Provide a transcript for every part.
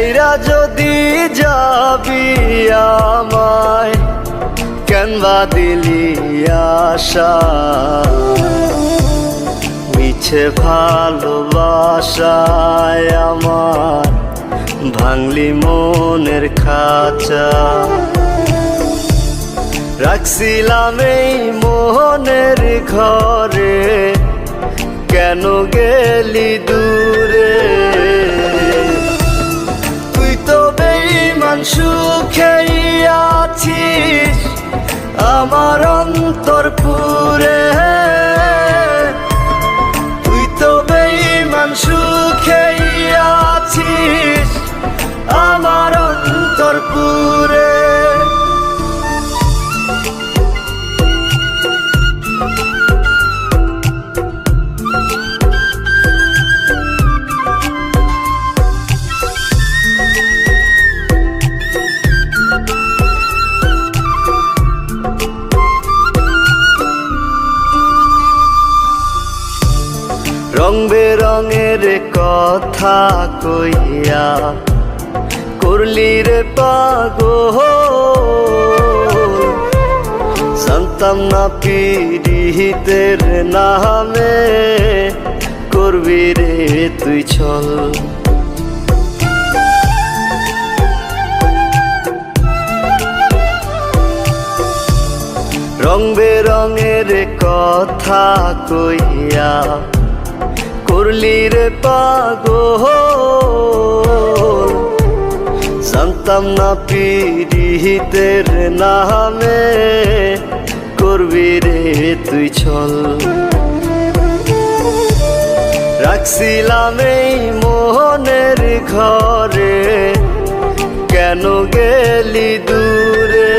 ছাইরা যদি যাবি আমায় কেনবা দিলি আশা মিছে ভালোবাসায় আমার ভাঙলি মনের খাঁচা রাখছিলাম এই মোহনের ঘরে কেন গেলি দূরে তুই তো বেঈমান সুখেই আছিস আমার অন্তর পুরে তুই তো বেঈমান সুখেই আছিস আমার অন্তর পুরে রং বেরঙের কথা কইয়া করলি রে পাগল জানতাম না পীড়িতের নামে করবি রে তুই ছল রং বেরঙের কথা কইয়া করলি রে পাগল জানতাম না পীড়িতের নামে করবি রে তুই ছল রাখছিলাম এই মোহনের ঘরে কেন গেলি দূরে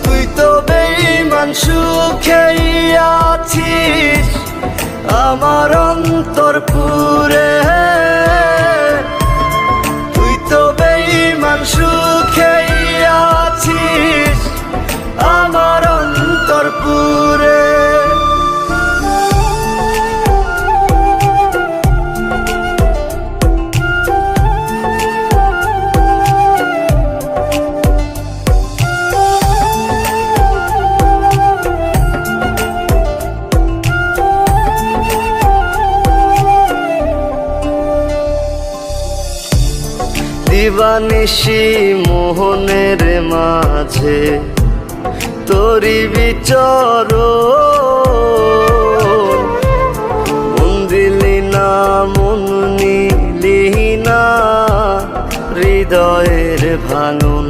তুই তো বেঈমান সুখেই আছিস আমার অন্তর পুরে তুই তো বেঈমান সুখেই আছিস আমার অন্তর পুরে দিবানিশি মোহনের মাঝে তোরি বিচরণ মন দিলি না মন নিলি না হৃদয়ের ভাঙন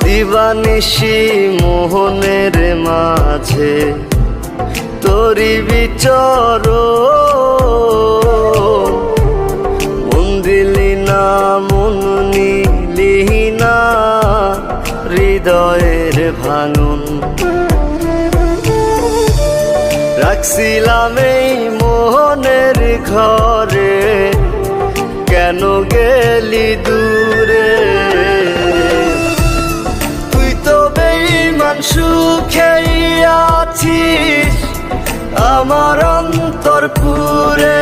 দিবানিশি মোহনের মাঝে তোরি বিচরণ মন দিলি না মন নিলি না হৃদয়ের ভাঙন রাখছিলাম এই মোহনের ঘরে কেন গেলি দূরে তুই তো বেঈমান সুখেই আছিস আমার অন্তর পুরে